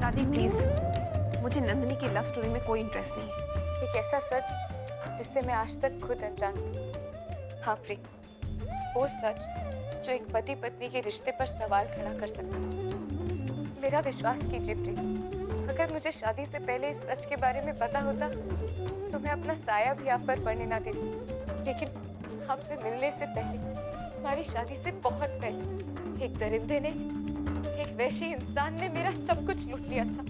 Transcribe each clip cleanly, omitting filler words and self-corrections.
दादी प्लीज, मुझे नंदिनी की लव स्टोरी में कोई इंटरेस्ट नहीं है। एक ऐसा सच जिससे मैं आज तक खुद अनजान थी। हाँ प्रीत, वो सच जो एक पति पत्नी के रिश्ते पर सवाल खड़ा कर सकता है। मेरा विश्वास कीजिए प्रीत, अगर मुझे शादी से पहले इस सच के बारे में पता होता तो मैं अपना साया भी आप पर पड़ने ना देती। लेकिन आपसे मिलने से पहले, हमारी शादी से बहुत पहले, एक दरिंदे ने, एक वैशी इंसान ने मेरा सब कुछ लूट लिया था।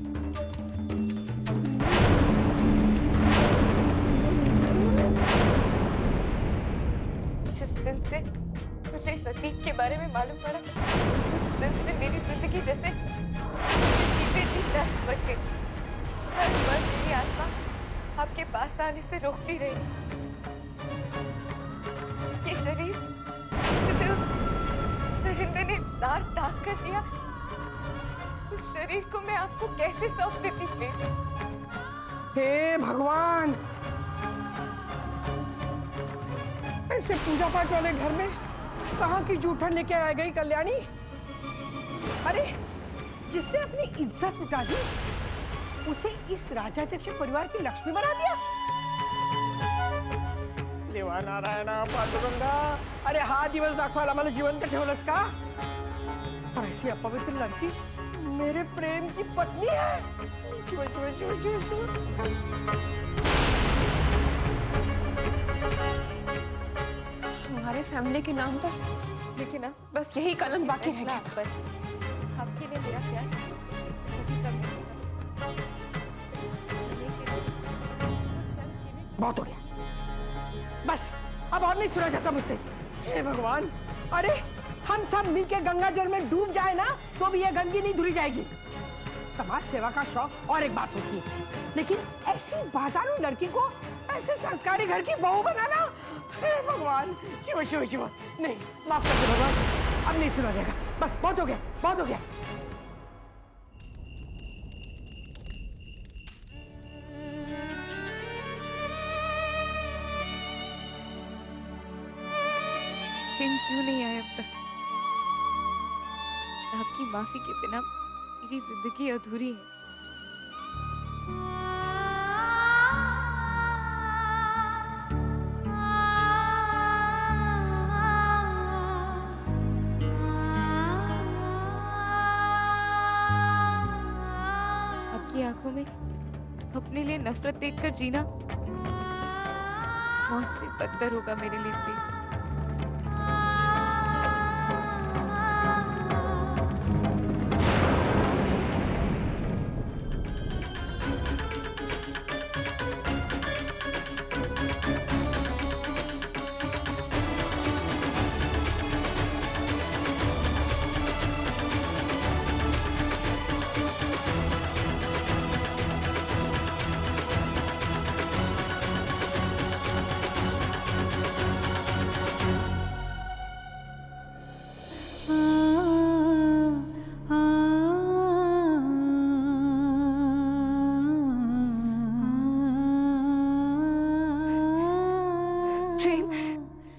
जिस दिन से मुझे इस अतीत के बारे में मालूम पड़ा, उस दिन से मेरी जिंदगी जैसे जीते जी नर्क बन गई। हर पल मेरी आत्मा आपके पास आने से रोकती रही। ये शरीर जिसे उस दरिंदे ने दाग दाग कर दिया, उस शरीर को मैं आपको कैसे सौंप देती प्रीत? हे भगवान, ऐसे पूजा पाठ वाले घर में कहाँ की जूठन लेके आ गई कल्याणी? अरे जिसने अपनी इज्जत लुटा दी, उसे इस राजाध्यक्ष परिवार की लक्ष्मी बना दिया। देवा नारायणा पांडुरंगा, अरे हा दिवस दाखवायला मला जिवंत ठेवलंस का? और ऐसी अपवित्र लड़की मेरे प्रेम की पत्नी है। शिव शिव शिव शिव शिव। हमारे फैमिली के नाम पर, लेकिन अब बस यही कलंक बाकी रह गया था। आपके लिए मेरा प्यार कभी कम नहीं होगा। बहुत हो गया, बस अब और नहीं सुना जाता मुझसे। हे भगवान, अरे हम सब मिलके गंगा जल में डूब जाए ना तो भी ये गंदगी नहीं धुली जाएगी। समाज सेवा का शौक और एक बात होती है, लेकिन ऐसी बाजारू लड़की को ऐसे संस्कारी घर की बहू बनाना, हे भगवान, शिव शिव शिव। नहीं, माफ कर दो भगवान, अब नहीं सुना जाएगा। बस बहुत हो गया, बहुत हो गया। प्रेम क्यों नहीं आया अब तक? आपकी माफी के बिना मेरी जिंदगी अधूरी है। आपकी आंखों में अपने लिए नफरत देखकर जीना मौत से बदतर होगा मेरे लिए प्रीत।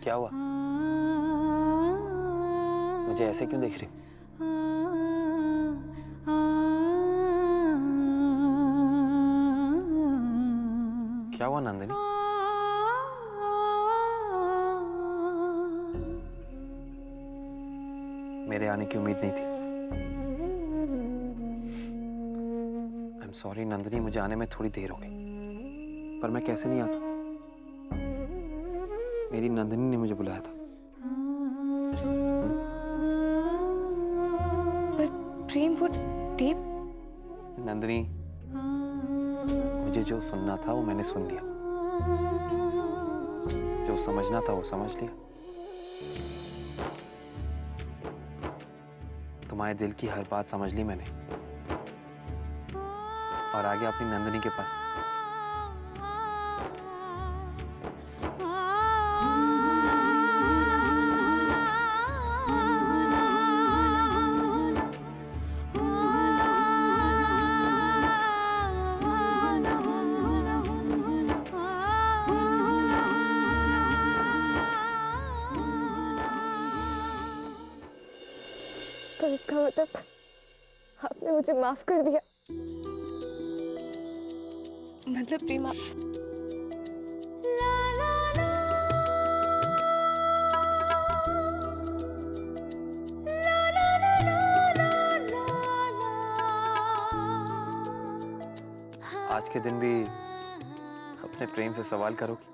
क्या हुआ? मुझे ऐसे क्यों देख रही? क्या हुआ नंदिनी? मेरे आने की उम्मीद नहीं थी। आई एम सॉरी नंदिनी, मुझे आने में थोड़ी देर हो गई, पर मैं कैसे नहीं आता? मेरी नंदिनी ने मुझे बुलाया था। पर प्रेम, वो टेप? नंदिनी, मुझे जो सुनना था वो मैंने सुन लिया, जो समझना था वो समझ लिया। तुम्हारे दिल की हर बात समझ ली मैंने, और आ गया अपनी नंदिनी के पास। तो इसका मतलब आपने मुझे माफ कर दिया। मतलब प्रीमा, आज के दिन भी अपने प्रेम से सवाल करोगी?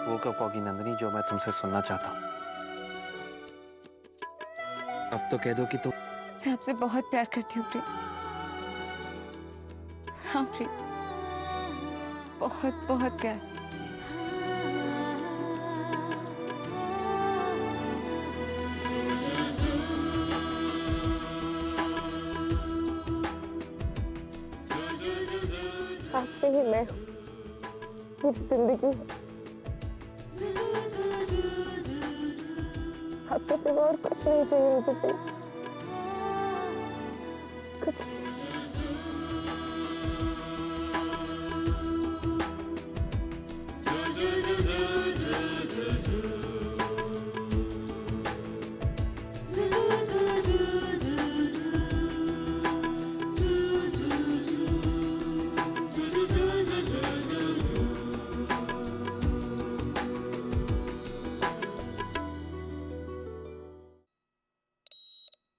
वो कब होगी नंदिनी जो मैं तुमसे सुनना चाहता हूँ? अब तो कह दो कि तुम। मैं आपसे बहुत प्यार करती हूँ प्रिय। हाँ प्रिय, बहुत बहुत प्यार। आपसे ही मैं हूँ, मेरी जिंदगी। आपके सिवा और कुछ नहीं चाहिए मुझे प्रिय, कुछ।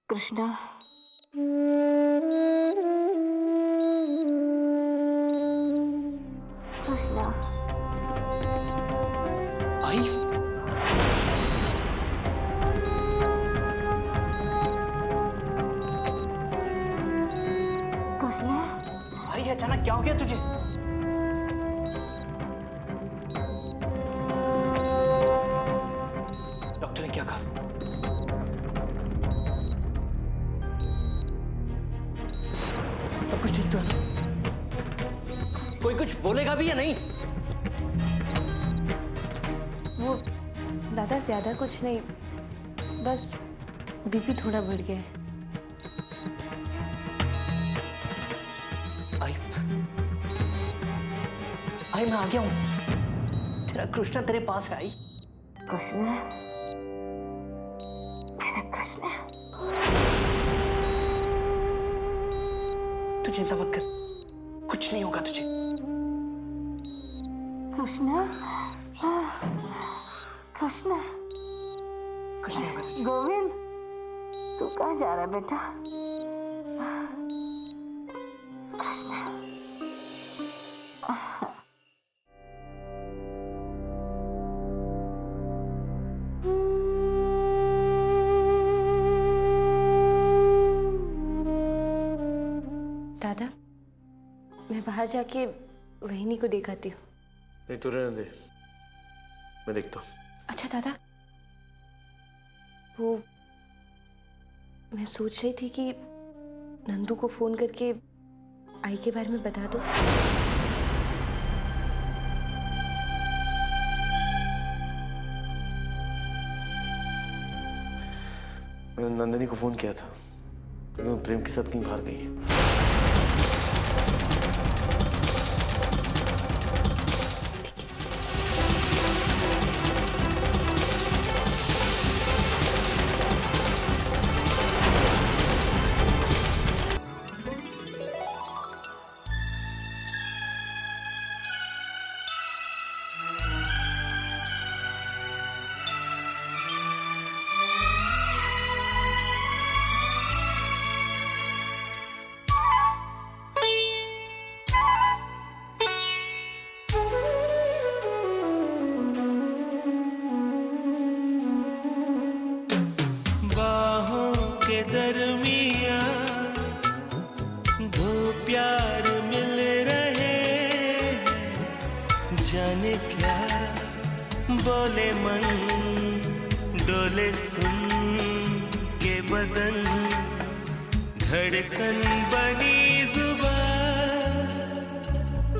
कृष्णा, कृष्णा, आई कृष्णा, आई अचानक क्या हो गया तुझे? डॉक्टर ने क्या कहा? सब कुछ ठीक तो है ना? कोई कुछ बोलेगा भी या नहीं? वो दादा ज्यादा कुछ नहीं, बस बीपी थोड़ा बढ़ गया है। आई मैं आ गया हूं। तेरा कृष्णा तेरे पास है आई। कृष्णा, मेरा कृष्णा। तू चिंता मत कर, कुछ नहीं होगा तुझे। कृष्णा, कृष्णा, कुछ नहीं होगा तुझे। गोविंद, तू कहाँ जा रहा है बेटा? कृष्णा, दादा, मैं बाहर जाके वहिनी को दिखाती हूँ। नहीं तो रहने दे, मैं देखता हूँ। अच्छा दादा, वो मैं सोच रही थी कि नंदू को फोन करके आई के बारे में बता दो। मैंने नंदिनी को फोन किया था, लेकिन वो प्रेम के साथ कहीं बाहर गई है। दरमियां दो प्यार मिल रहे हैं। जाने क्या बोले मन, डोले सुन के बदन, धड़कन बनी जुबान,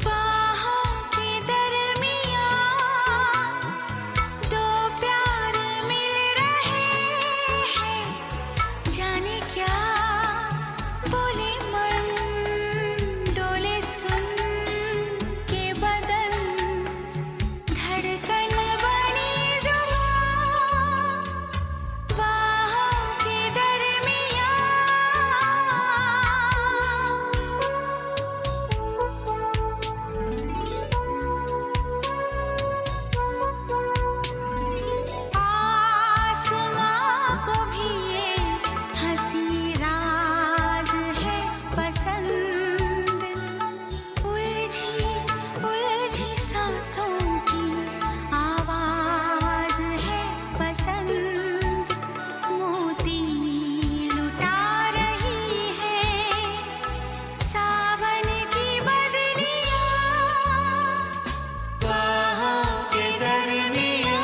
बाहों के दरमियां दो प्यार मिल रहे हैं, जाने क्या बोले मन, डोले सुन के बदन, धड़कन बनी जुबान, बाहों के दरमियां। आसमां को भी ये हंसी राज है पसंद, उलझी उलझी सांसों की आवाज है पसंद, मोती लुटा रही है सावन की बदरियां, बाहों के दरमियां।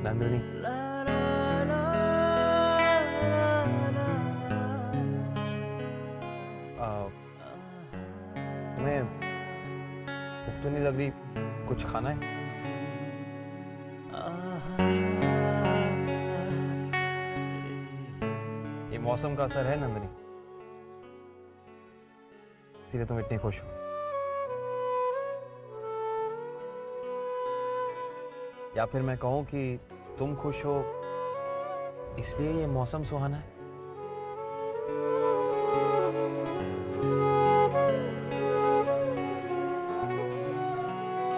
नंदिनी, तुम्हें भूख तो नहीं लग रही? कुछ खाना है? ये मौसम का असर है नंदिनी, इसलिए तुम इतनी खुश हो। या फिर मैं कहूं कि तुम खुश हो इसलिए ये मौसम सुहाना है।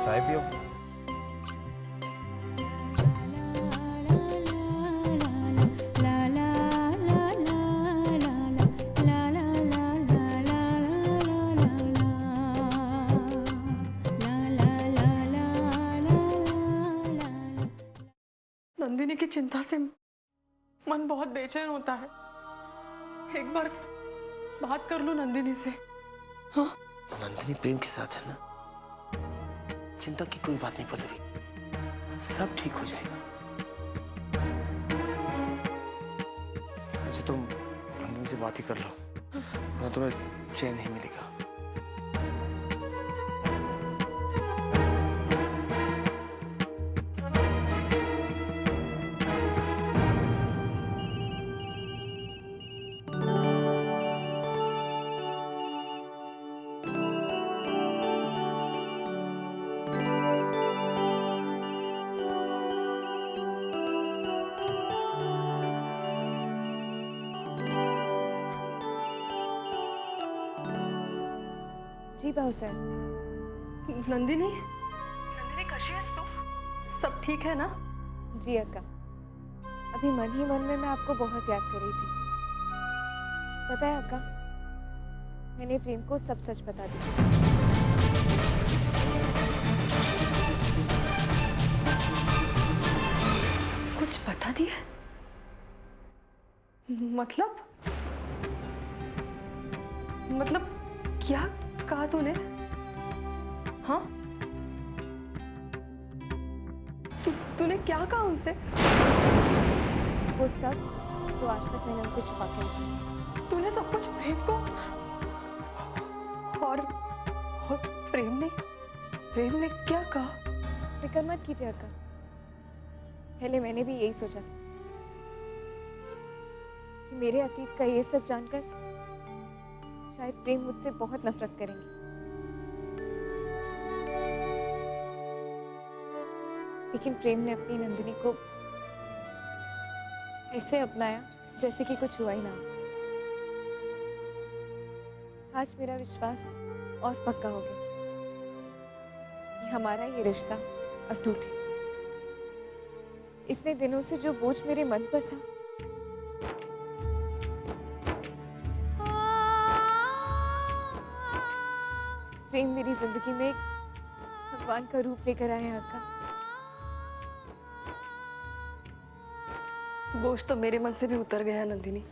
चाय पियो। नंदिनी की चिंता से मन बहुत बेचैन होता है। एक बार बात कर लूं नंदिनी से। हाँ, नंदिनी प्रेम के साथ है ना, चिंता की कोई बात नहीं पल्लवी, सब ठीक हो जाएगा। अच्छा तुम नंदिनी से बात ही कर लो, वरना तुम्हें चैन नहीं मिलेगा। जी बाबू सर। नंदिनी, नंदिनी कैसी है तू? सब ठीक है ना? जी अक्का, अभी मन ही मन में मैं आपको बहुत याद कर रही थी। पता है अक्का, मैंने प्रेम को सब सच बता दिया। कुछ बता दिया? मतलब क्या कहा तूने? हाँ, तूने क्या कहा उनसे? वो सब जो आज तक मैंने उनसे छुपा के रखा। तूने सब कुछ प्रेम को और प्रेम ने क्या कहा? फिक्र मत कीजिए अक्का, पहले मैंने भी यही सोचा था कि मेरे अतीत का ये सच जानकर शायद प्रेम मुझसे बहुत नफरत करेंगी। लेकिन प्रेम ने अपनी नंदिनी को ऐसे अपनाया जैसे कि कुछ हुआ ही ना हो। आज मेरा विश्वास और पक्का हो गया कि हमारा ये रिश्ता अटूट है। इतने दिनों से जो बोझ मेरे मन पर था प्रेम मेरी जिंदगी में एक भगवान का रूप लेकर आया है। अक्का, बोझ तो मेरे मन से भी उतर गया नंदिनी।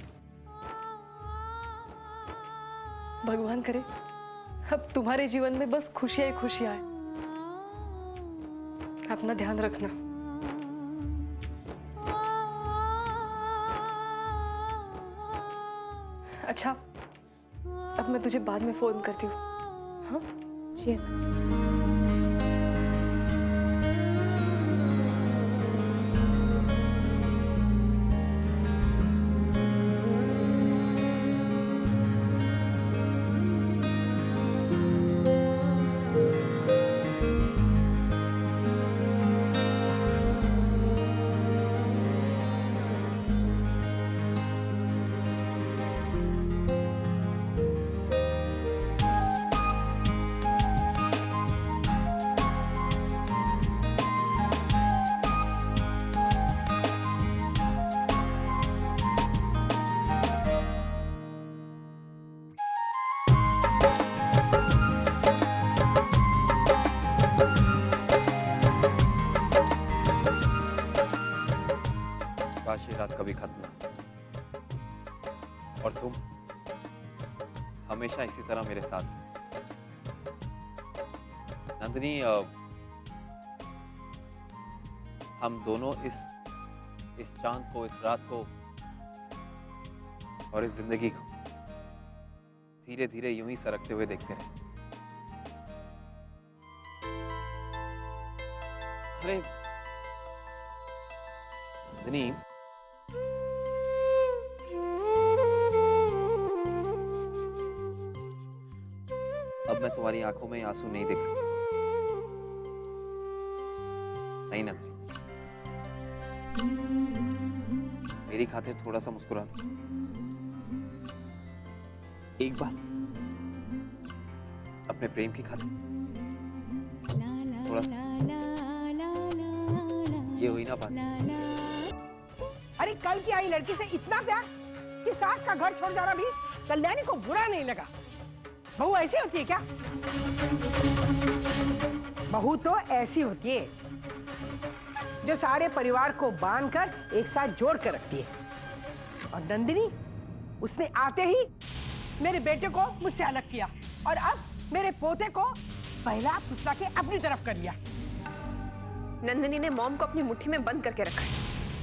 भगवान करे अब तुम्हारे जीवन में बस खुशियां ही खुशियां आए। अपना ध्यान रखना। अच्छा, अब मैं तुझे बाद में फोन करती हूँ। हाँ? जी अक्का। काश ये रात कभी खत्म ना और तुम हमेशा इसी तरह मेरे साथ हो। नंदिनी, हम दोनों इस चांद को, इस रात को और इस जिंदगी को धीरे धीरे यूं ही सरकते हुए देखते रहे। अरे नंदिनी, अब मैं तुम्हारी आंखों में आंसू नहीं देख सकता। नहीं नंदिनी, मेरी खातिर थोड़ा सा मुस्कुरा दो। एक बार अपने प्रेम की खातिर थोड़ा सा। ये हुई ना बात। अरे कल की आई लड़की से इतना प्यार कि सास का घर छोड़ जाना भी कल्याणी को बुरा नहीं लगा। बहू ऐसी होती है क्या? बहू तो ऐसी होती है जो सारे परिवार को बांधकर एक साथ जोड़ कर रखती है। और नंदिनी, उसने आते ही मेरे बेटे को मुझसे अलग किया और अब मेरे पोते को पहला फुसला के अपनी तरफ कर लिया। नंदिनी ने मॉम को अपनी मुट्ठी में बंद करके रखा है।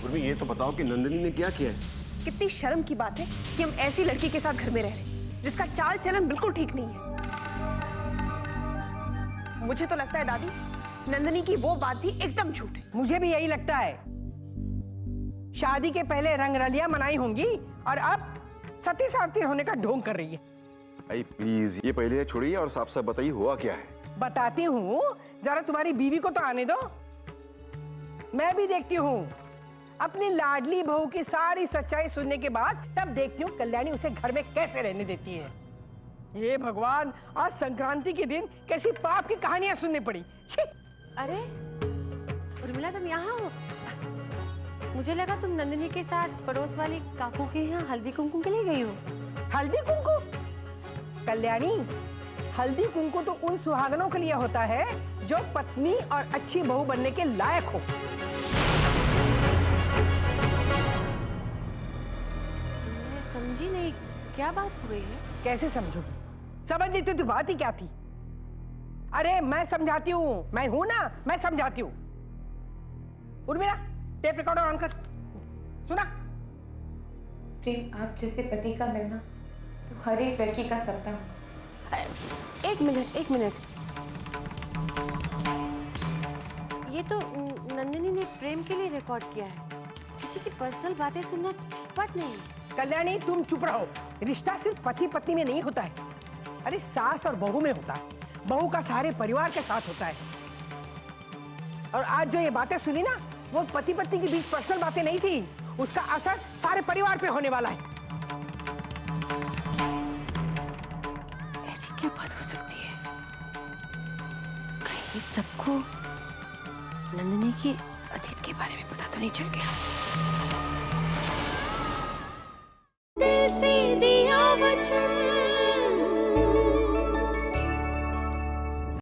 उर्मी, ये तो बताओ कि नंदिनी ने क्या किया है? कितनी शर्म की बात है कि हम ऐसी लड़की के साथ घर में रह रहे हैं जिसका चाल चलन बिल्कुल ठीक नहीं है। मुझे तो लगता है दादी, नंदिनी की वो बात भी एकदम झूठ है। मुझे भी यही लगता है। शादी के पहले रंगरलियां मनाई होंगी और अब सती साथी होने का ढोंग कर रही है। भाई प्लीज ये पहले छोड़िए और साफ साफ बताइए हुआ क्या है। बताती हूँ, जरा तुम्हारी बीवी को तो आने दो। मैं भी देखती हूँ। अपनी लाडली बहू की सारी सच्चाई सुनने के बाद तब देखती हूँ कल्याणी उसे घर में कैसे रहने देती है। ये भगवान, आज संक्रांति के दिन कैसी पाप की कहानियां सुननी पड़ी। छी! अरे उर्मिला, तुम यहाँ हो? मुझे लगा तुम नंदिनी के साथ पड़ोस वाली काकू के यहाँ हल्दी कुमकुम के लिए गई हो। हल्दी कुमकुम? कल्याणी, हल्दी कुमकुम तो उन सुहागनों के लिए होता है जो पत्नी और अच्छी बहू बनने के लायक हो। मैं समझी नहीं, क्या बात हो गई है? कैसे समझू? समझ नहीं तो बात ही क्या थी? अरे मैं समझाती हूँ, मैं हूं ना, मैं समझाती हूँ। उर्मिला, टेप रिकॉर्डर ऑन कर। सुना? प्रेम, आप जैसे पति का मिलना तो हर एक लड़की का सपना हो। एक मिनट। ये तो नंदिनी ने प्रेम के लिए रिकॉर्ड किया है। किसी की पर्सनल बातें सुनना ठीक बात नहीं है। कल्याणी, तुम चुप रहो। रिश्ता सिर्फ पति पत्नी में नहीं होता है। अरे सास और बहू में होता है। बहू का सारे परिवार के साथ होता है। और आज जो ये बातें सुनी ना, वो पति पत्नी के बीच पर्सनल बातें नहीं थी, उसका असर सारे परिवार पे होने वाला है। ऐसी क्या बात हो सकती है? कहीं सबको नंदिनी के अतीत के बारे में पता तो नहीं चल गया? दिल से दिया वचन